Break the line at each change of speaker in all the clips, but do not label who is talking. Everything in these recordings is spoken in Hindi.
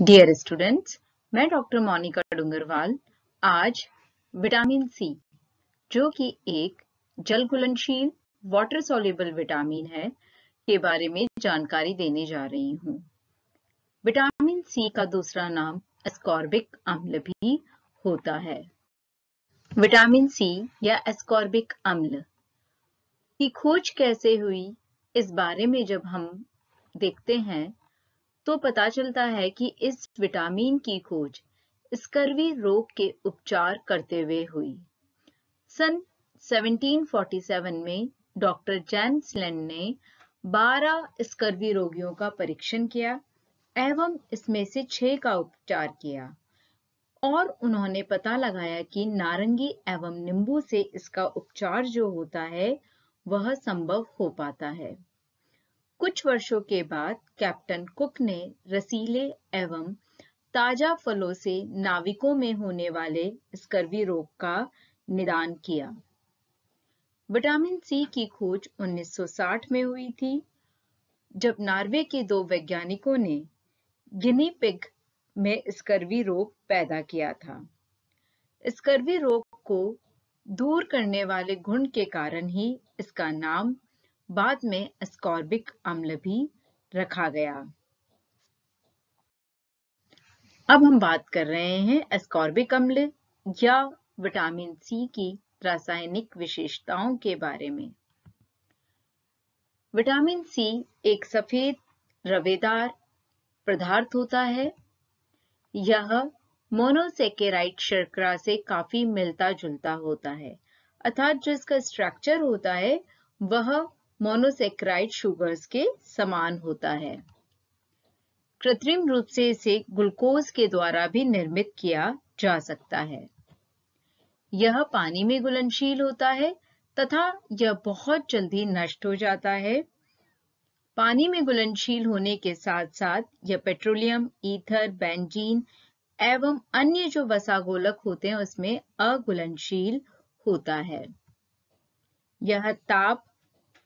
डियर स्टूडेंट्स, मैं डॉक्टर मोनिका डुंगरवाल आज विटामिन सी, जो कि एक जल घुलनशील वाटर सॉल्युबल विटामिन है, के बारे में जानकारी देने जा रही हूँ। विटामिन सी का दूसरा नाम एस्कॉर्बिक अम्ल भी होता है। विटामिन सी या एस्कॉर्बिक अम्ल की खोज कैसे हुई, इस बारे में जब हम देखते हैं तो पता चलता है कि इस विटामिन की खोज स्कर्वी रोग के उपचार करते हुए हुई। सन 1747 में डॉक्टर जैन स्लेन ने 12 स्कर्वी रोगियों का परीक्षण किया एवं इसमें से 6 का उपचार किया और उन्होंने पता लगाया कि नारंगी एवं नींबू से इसका उपचार जो होता है वह संभव हो पाता है। कुछ वर्षों के बाद कैप्टन कुक ने रसीले एवं ताजा फलों से नाविकों में होने वाले स्कर्वी रोग का निदान किया। विटामिन सी की खोज 1960 में हुई थी, जब नॉर्वे के 2 वैज्ञानिकों ने गिनी पिग में स्कर्वी रोग पैदा किया था। स्कर्वी रोग को दूर करने वाले गुण के कारण ही इसका नाम बाद में एस्कॉर्बिक अम्ल भी रखा गया। अब हम बात कर रहे हैं एस्कॉर्बिक अम्ल या विटामिन सी की रासायनिक विशेषताओं के बारे में। विटामिन सी एक सफेद रवेदार पदार्थ होता है। यह मोनोसेकेराइड शर्करा से काफी मिलता जुलता होता है, अर्थात जो इसका स्ट्रक्चर होता है वह मोनोसेकेराइड शुगर्स के समान होता है। कृत्रिम रूप से इसे ग्लूकोज के द्वारा भी निर्मित किया जा सकता है। यह पानी में घुलनशील होता है तथा यह बहुत जल्दी नष्ट हो जाता है। पानी में घुलनशील होने के साथ साथ यह पेट्रोलियम, ईथर, बेंजीन एवं अन्य जो वसागोलक होते हैं उसमें अघुलनशील होता है। यह ताप,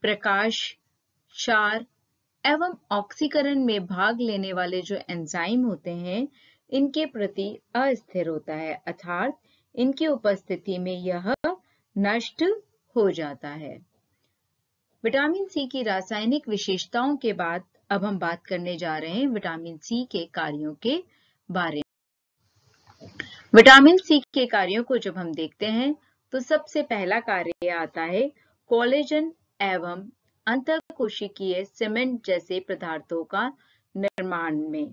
प्रकाश, क्षार एवं ऑक्सीकरण में भाग लेने वाले जो एंजाइम होते हैं इनके प्रति अस्थिर होता है, अर्थात इनकी उपस्थिति में यह नष्ट हो जाता है। विटामिन सी की रासायनिक विशेषताओं के बाद अब हम बात करने जा रहे हैं विटामिन सी के कार्यों के बारे में। विटामिन सी के कार्यों को जब हम देखते हैं तो सबसे पहला कार्य आता है कोलेजन एवं अंतःकोशिकीय सीमेंट जैसे पदार्थों का निर्माण में।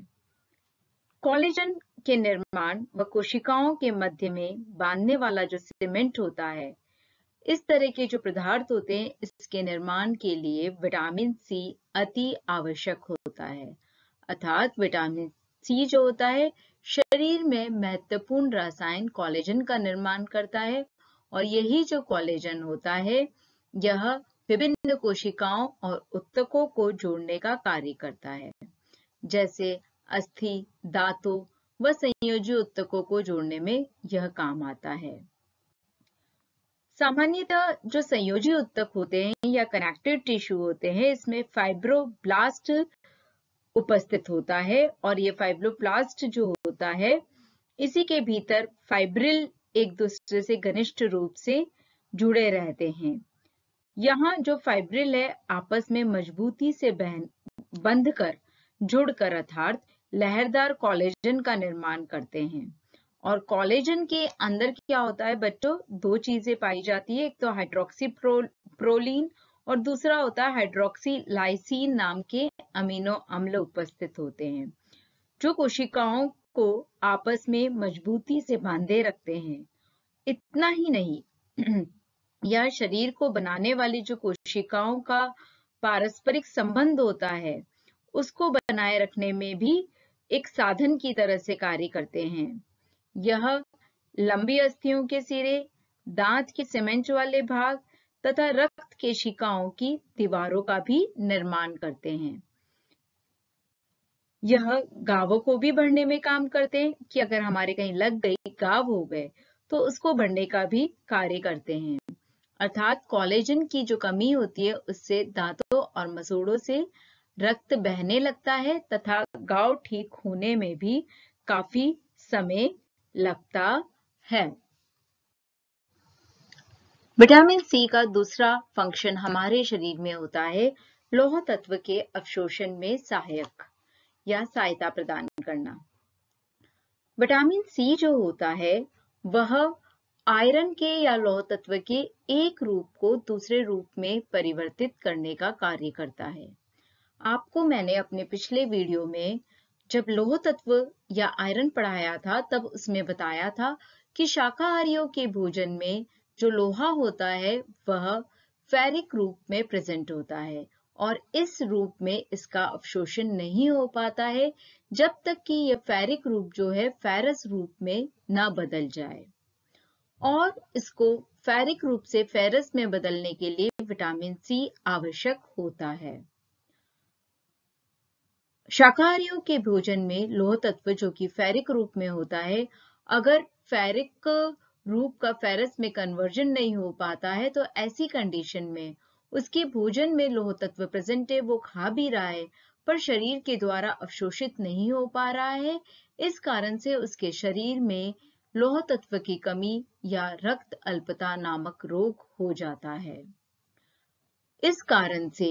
कोलेजन के निर्माण व कोशिकाओं के मध्य में बांधने वाला जो सीमेंट होता है, इस तरह के जो पदार्थ होते हैं इसके निर्माण के लिए विटामिन सी अति आवश्यक होता है, अर्थात विटामिन सी जो होता है शरीर में महत्वपूर्ण रसायन कोलेजन का निर्माण करता है और यही जो कोलेजन होता है यह विभिन्न कोशिकाओं और ऊतकों को जोड़ने का कार्य करता है, जैसे अस्थि, दांतों व संयोजी ऊतकों को जोड़ने में यह काम आता है। सामान्यतः जो संयोजी ऊतक होते हैं या कनेक्टिव टिश्यू होते हैं इसमें फाइब्रोब्लास्ट उपस्थित होता है और ये फाइब्रोब्लास्ट जो होता है इसी के भीतर फाइब्रिल एक दूसरे से घनिष्ठ रूप से जुड़े रहते हैं। यहाँ जो फाइब्रिल है आपस में मजबूती से बंधकर जुड़कर अर्थात लहरदार कोलेजन का निर्माण करते हैं। और कोलेजन के अंदर क्या होता है बच्चों, 2 चीजें पाई जाती है, एक तो हाइड्रोक्सी प्रोलीन और दूसरा होता है हाइड्रोक्सी लाइसिन नाम के अमीनो अम्ल उपस्थित होते हैं, जो कोशिकाओं को आपस में मजबूती से बांधे रखते हैं। इतना ही नहीं यह शरीर को बनाने वाली जो कोशिकाओं का पारस्परिक संबंध होता है उसको बनाए रखने में भी एक साधन की तरह से कार्य करते हैं। यह लंबी अस्थियों के सिरे, दांत के सीमेंट वाले भाग तथा रक्त केशिकाओं की दीवारों का भी निर्माण करते हैं। यह घावों को भी भरने में काम करते हैं कि अगर हमारे कहीं लग गई, घाव हो गए तो उसको भरने का भी कार्य करते हैं। अर्थात कोलेजन की जो कमी होती है उससे दांतों और मसूड़ों से रक्त बहने लगता है तथा घाव ठीक होने में भी काफी समय लगता है। विटामिन सी का दूसरा फंक्शन हमारे शरीर में होता है लौह तत्व के अवशोषण में सहायक या सहायता प्रदान करना। विटामिन सी जो होता है वह आयरन के या लौह तत्व के एक रूप को दूसरे रूप में परिवर्तित करने का कार्य करता है। आपको मैंने अपने पिछले वीडियो में जब लौह तत्व या आयरन पढ़ाया था तब उसमें बताया था कि शाकाहारियों के भोजन में जो लोहा होता है वह फेरिक रूप में प्रेजेंट होता है और इस रूप में इसका अवशोषण नहीं हो पाता है जब तक कि यह फेरिक रूप जो है फेरस रूप में ना बदल जाए, और इसको फेरिक रूप से फेरस में बदलने के लिए विटामिन सी आवश्यक होता है। शाकाहारियों के भोजन में लौह तत्व जो कि फेरिक रूप में होता है, अगर फेरिक रूप का फेरस में कन्वर्जन नहीं हो पाता है तो ऐसी कंडीशन में उसके भोजन में लौह तत्व प्रेजेंट है, वो खा भी रहा है पर शरीर के द्वारा अवशोषित नहीं हो पा रहा है। इस कारण से उसके शरीर में लौह तत्व की कमी या रक्त अल्पता नामक रोग हो जाता है। इस कारण से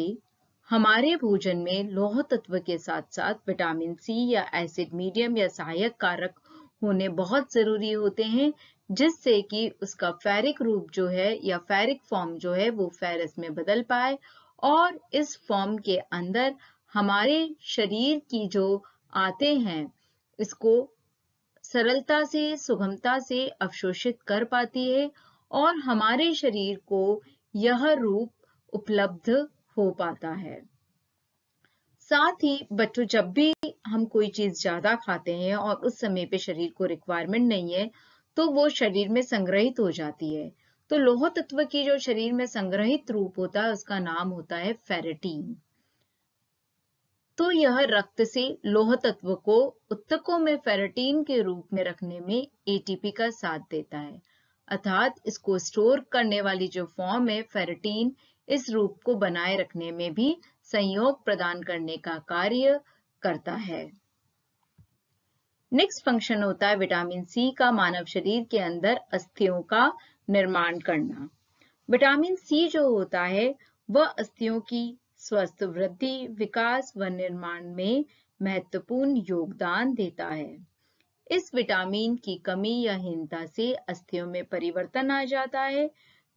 हमारे भोजन में लौह तत्व के साथ साथ विटामिन सी या एसिड मीडियम या सहायक कारक होने बहुत जरूरी होते हैं, जिससे कि उसका फेरिक रूप जो है या फेरिक फॉर्म जो है वो फेरस में बदल पाए और इस फॉर्म के अंदर हमारे शरीर की जो आते हैं इसको सरलता से सुगमता से अवशोषित कर पाती है और हमारे शरीर को यह रूप उपलब्ध हो पाता है। साथ ही बच्चों, जब भी हम कोई चीज ज्यादा खाते हैं और उस समय पे शरीर को रिक्वायरमेंट नहीं है तो वो शरीर में संग्रहित हो जाती है। तो लौह तत्व की जो शरीर में संग्रहित रूप होता है उसका नाम होता है फेरेटीन। तो यह रक्त से लौह तत्व को उत्तकों में फेरेटीन के रूप में रखने में एटीपी का साथ देता है, अर्थात इसको स्टोर करने वाली जो फॉर्म है फेरेटीन इस रूप को बनाए रखने में भी संयोग प्रदान करने का कार्य करता है। नेक्स्ट फंक्शन होता है विटामिन सी का मानव शरीर के अंदर अस्थियों का निर्माण करना। विटामिन सी जो होता है वह अस्थियों की स्वस्थ वृद्धि, विकास व निर्माण में महत्वपूर्ण योगदान देता है। इस विटामिन की कमी या हीनता से अस्थियों में परिवर्तन आ जाता है,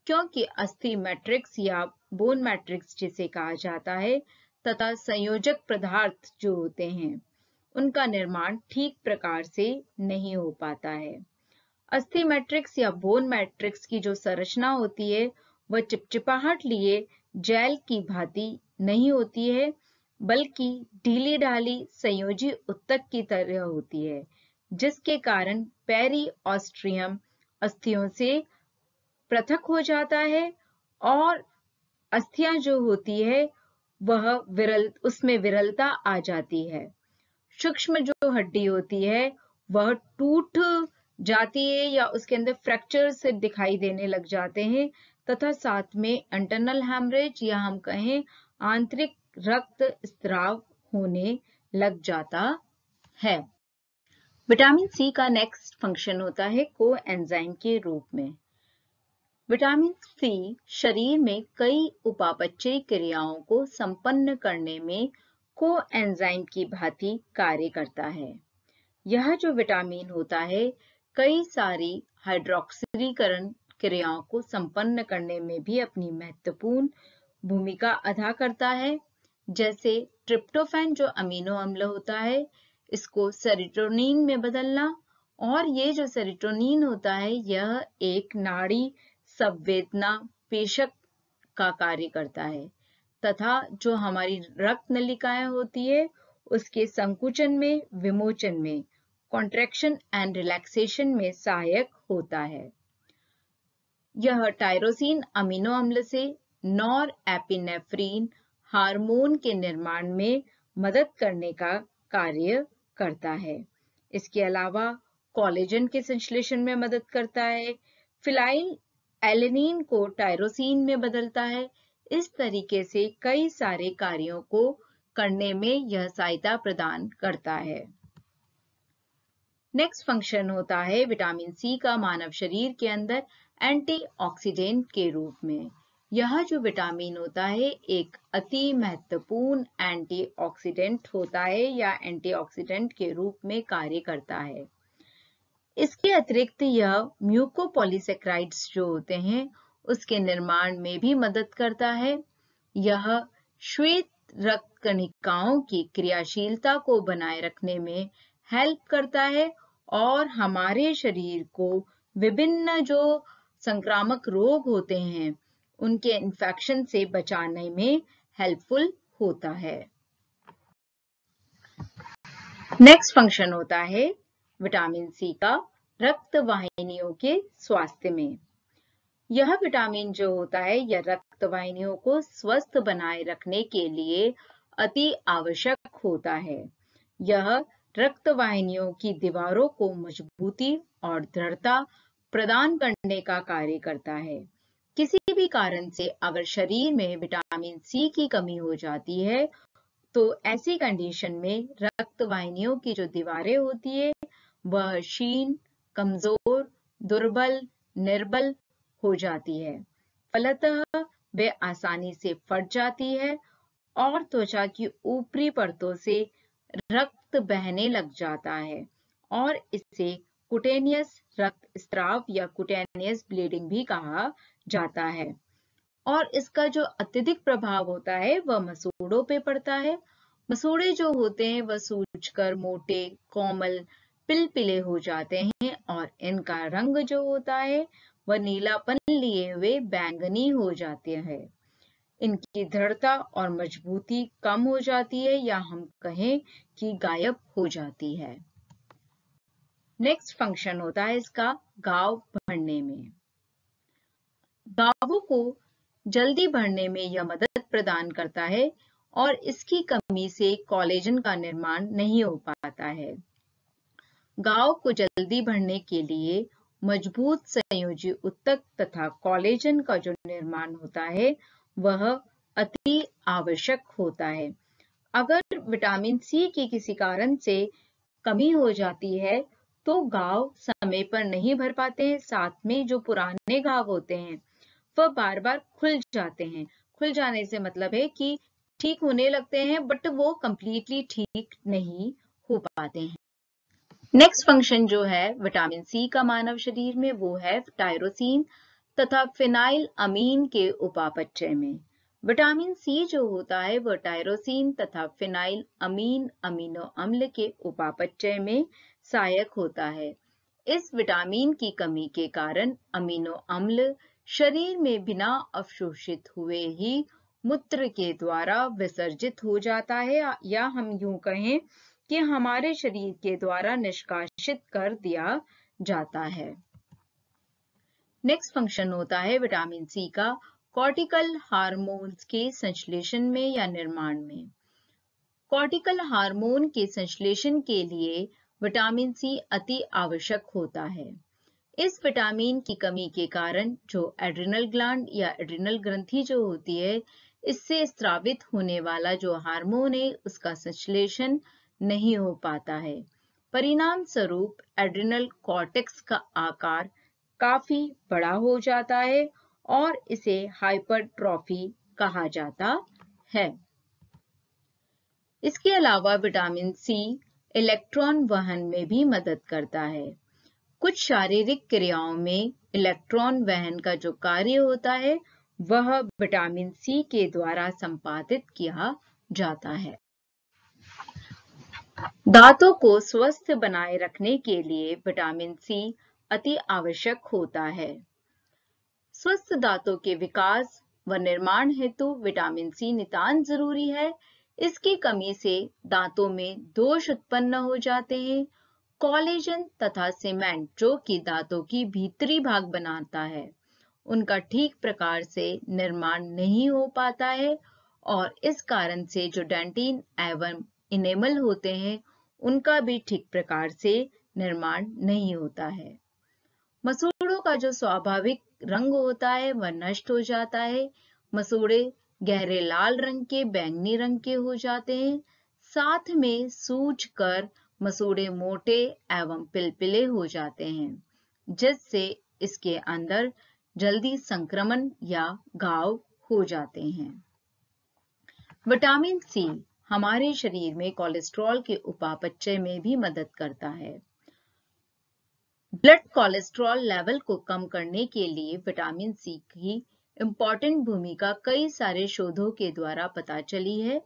क्योंकि अस्थि मैट्रिक्स या बोन मैट्रिक्स जिसे कहा जाता है तथा संयोजक पदार्थ जो होते हैं उनका निर्माण ठीक प्रकार से नहीं हो पाता है। अस्थि मैट्रिक्स या बोन मैट्रिक्स की जो संरचना होती है वह चिपचिपाहट लिए जेल की भांति नहीं होती है, बल्कि ढीली ढाली संयोजी उत्तक की तरह होती है, जिसके कारण पेरिओस्ट्रियम अस्थियों से पृथक हो जाता है और अस्थियां जो होती है वह उसमें विरलता आ जाती है। सूक्ष्म जो हड्डी होती है वह टूट जाती है या उसके अंदर फ्रैक्चर से दिखाई देने लग जाते हैं तथा साथ में इंटरनल हैमरेज या हम कहें आंतरिक रक्त स्त्राव होने लग जाता है। विटामिन सी का नेक्स्ट फंक्शन होता है कोएंजाइम के रूप में। विटामिन सी शरीर में कई उपापचयी क्रियाओं को संपन्न करने में कोएंजाइम की भांति कार्य करता है। यह जो विटामिन होता है कई सारी हाइड्रोक्सिलीकरण क्रियाओं को संपन्न करने में भी अपनी महत्वपूर्ण भूमिका अदा करता है। जैसे ट्रिप्टोफैन जो अमीनो अम्ल होता है इसको सेरोटोनिन में बदलना, और ये जो सेरोटोनिन होता है यह एक नाड़ी संवेदना पेशक का कार्य करता है तथा जो हमारी रक्त नलिकाएं होती है उसके संकुचन में, विमोचन में, कॉन्ट्रैक्शन एंड रिलैक्सेशन में सहायक होता है। यह टायरोसिन अमीनो अम्ल से नॉर एपिनेफ्रिन हार्मोन के निर्माण में मदद करने का कार्य करता है। इसके अलावा कोलेजन के संश्लेषण में मदद करता है, फिनाइल एलेनिन को टायरोसिन में बदलता है। इस तरीके से कई सारे कार्यों को करने में यह सहायता प्रदान करता है। नेक्स्ट फंक्शन होता है विटामिन सी का मानव शरीर के अंदर एंटीऑक्सीडेंट के रूप में। यह जो विटामिन होता है एक अति महत्वपूर्ण एंटीऑक्सीडेंट होता है या एंटीऑक्सीडेंट के रूप में कार्य करता है। इसके अतिरिक्त यह म्यूकोपॉलीसेक्राइड्स जो होते हैं उसके निर्माण में भी मदद करता है। यह श्वेत रक्त कणिकाओं की क्रियाशीलता को बनाए रखने में हेल्प करता है और हमारे शरीर को विभिन्न जो संक्रामक रोग होते हैं उनके इन्फेक्शन से बचाने में हेल्पफुल होता है। नेक्स्ट फंक्शन होता है विटामिन सी का रक्त वाहिनियों के स्वास्थ्य में। यह विटामिन जो होता है यह रक्त वाहिनियों को स्वस्थ बनाए रखने के लिए अति आवश्यक होता है। यह रक्त वाहिनियों की दीवारों को मजबूती और दृढ़ता प्रदान करने का कार्य करता है। किसी भी कारण से अगर शरीर में विटामिन सी की कमी हो जाती है तो ऐसी कंडीशन में रक्त वाहिनियों की जो दीवारें होती है वह क्षीण, कमजोर, दुर्बल, निर्बल हो जाती है। फलतः वे आसानी से फट जाती है और त्वचा की ऊपरी परतों से रक्त बहने लग जाता है और इसे कुटेनियस रक्त स्राव या कुटेनियस ब्लीडिंग भी कहा जाता है। और इसका जो अत्यधिक प्रभाव होता है वह मसूड़ों पे पड़ता है। मसूड़े जो होते हैं वह सूजकर मोटे, कोमल, पिलपिले हो जाते हैं और इनका रंग जो होता है वह नीलापन लिए हुए बैंगनी हो जाते हैं। इनकी दृढ़ता और मजबूती कम हो जाती है या हम कहें कि गायब हो जाती है। नेक्स्ट फंक्शन होता है इसका घाव भरने में। घावों को जल्दी भरने में यह मदद प्रदान करता है और इसकी कमी से कोलेजन का निर्माण नहीं हो पाता है। घाव को जल्दी भरने के लिए मजबूत संयोजी ऊतक तथा कोलेजन का जो निर्माण होता है वह अति आवश्यक होता है। अगर विटामिन सी की किसी कारण से कमी हो जाती है तो घाव समय पर नहीं भर पाते हैं। साथ में जो पुराने घाव होते हैं वह बार बार खुल जाते हैं। खुल जाने से मतलब है कि ठीक होने लगते हैं बट वो कंप्लीटली ठीक नहीं हो पाते हैं। नेक्स्ट फंक्शन जो है विटामिन सी का मानव शरीर में वो है टायरोसिन तथा फिनाइल अमीन के उपापचय में। विटामिन सी जो होता है वह टायरोसिन तथा फिनाइल अमीन अमीनो अम्ल के उपापचय में सहायक होता है। इस विटामिन की कमी के कारण अमीनो अम्ल शरीर में बिना अवशोषित हुए ही मूत्र के द्वारा विसर्जित हो जाता है या हम यूं कहें कि हमारे शरीर के द्वारा निष्कासित कर दिया जाता है। नेक्स्ट फंक्शन होता है विटामिन सी का कॉर्टिकल हार्मोन्स के संश्लेषण में या निर्माण में। कॉर्टिकल हार्मोन के संश्लेषण के लिए विटामिन सी अति आवश्यक होता है। इस विटामिन की कमी के कारण जो एड्रिनल ग्लैंड या एड्रिनल ग्रंथि जो होती है इससे स्रावित होने वाला जो हार्मोन है उसका संश्लेषण नहीं हो पाता है। परिणाम स्वरूप एड्रिनल कॉर्टेक्स का आकार काफी बड़ा हो जाता है और इसे हाइपरट्रॉफी कहा जाता है। इसके अलावा विटामिन सी इलेक्ट्रॉन वहन में भी मदद करता है। कुछ शारीरिक क्रियाओं में इलेक्ट्रॉन वहन का जो कार्य होता है वह विटामिन सी के द्वारा संपादित किया जाता है। दांतों को स्वस्थ बनाए रखने के लिए विटामिन सी अति आवश्यक होता है। स्वस्थ दांतों के विकास व निर्माण हेतु विटामिन सी नितांत जरूरी है। इसकी कमी से दांतों में दोष उत्पन्न हो जाते हैं। कोलेजन तथा सीमेंट जो कि दांतों की भीतरी भाग बनाता है उनका ठीक प्रकार से निर्माण नहीं हो पाता है और इस कारण से जो डेंटिन एवं इनेमल होते हैं उनका भी ठीक प्रकार से निर्माण नहीं होता है। मसूड़ों का जो स्वाभाविक रंग होता है वह नष्ट हो जाता है। मसूड़े गहरे लाल रंग के बैंगनी रंग के हो जाते हैं, साथ में सूजकर मसूड़े मोटे एवं पिलपिले हो जाते हैं, जिससे इसके अंदर जल्दी संक्रमण या घाव हो जाते हैं। विटामिन सी हमारे शरीर में कोलेस्ट्रॉल के उपापचय में भी मदद करता है। ब्लड कोलेस्ट्रॉल लेवल को कम करने के लिए विटामिन सी की इम्पॉर्टेंट भूमिका कई सारे शोधों के द्वारा पता चली है।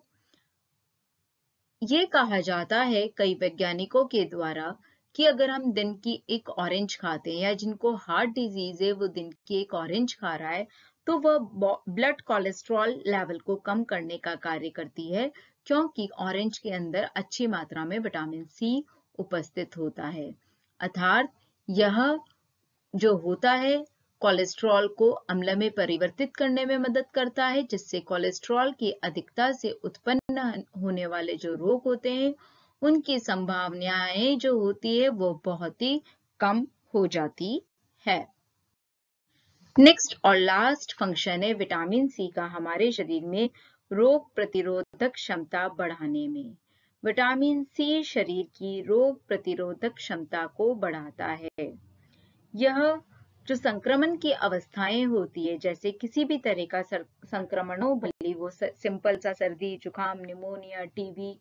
ये कहा जाता है कई वैज्ञानिकों के द्वारा कि अगर हम दिन की एक ऑरेंज खाते हैं या जिनको हार्ट डिजीज है वो दिन की एक ऑरेंज खा रहा है तो वह ब्लड कोलेस्ट्रॉल लेवल को कम करने का कार्य करती है, क्योंकि ऑरेंज के अंदर अच्छी मात्रा में विटामिन सी उपस्थित होता है। अर्थात यह जो होता है कोलेस्ट्रॉल को अम्ल में परिवर्तित करने में मदद करता है, जिससे कोलेस्ट्रॉल की अधिकता से उत्पन्न होने वाले जो रोग होते हैं उनकी संभावनाएं जो होती है वो बहुत ही कम हो जाती है। नेक्स्ट और लास्ट फंक्शन है विटामिन सी का हमारे शरीर में रोग प्रतिरोधक क्षमता बढ़ाने में। विटामिन सी शरीर की रोग प्रतिरोधक क्षमता को बढ़ाता है। यह जो संक्रमण की अवस्थाएं होती है, जैसे किसी भी तरह का संक्रमण हो, भले वो सिंपल सा सर्दी जुकाम निमोनिया टीबी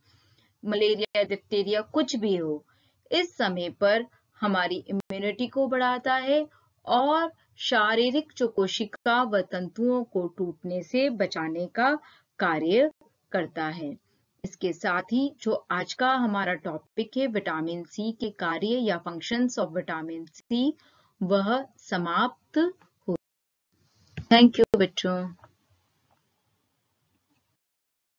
मलेरिया डिप्थीरिया कुछ भी हो, इस समय पर हमारी इम्यूनिटी को बढ़ाता है और शारीरिक जो कोशिका व तंतुओं को टूटने से बचाने का कार्य करता है। इसके साथ ही जो आज का हमारा टॉपिक है विटामिन सी के कार्य या फंक्शंस ऑफ विटामिन सी वह समाप्त हो। थैंक यू बच्चों।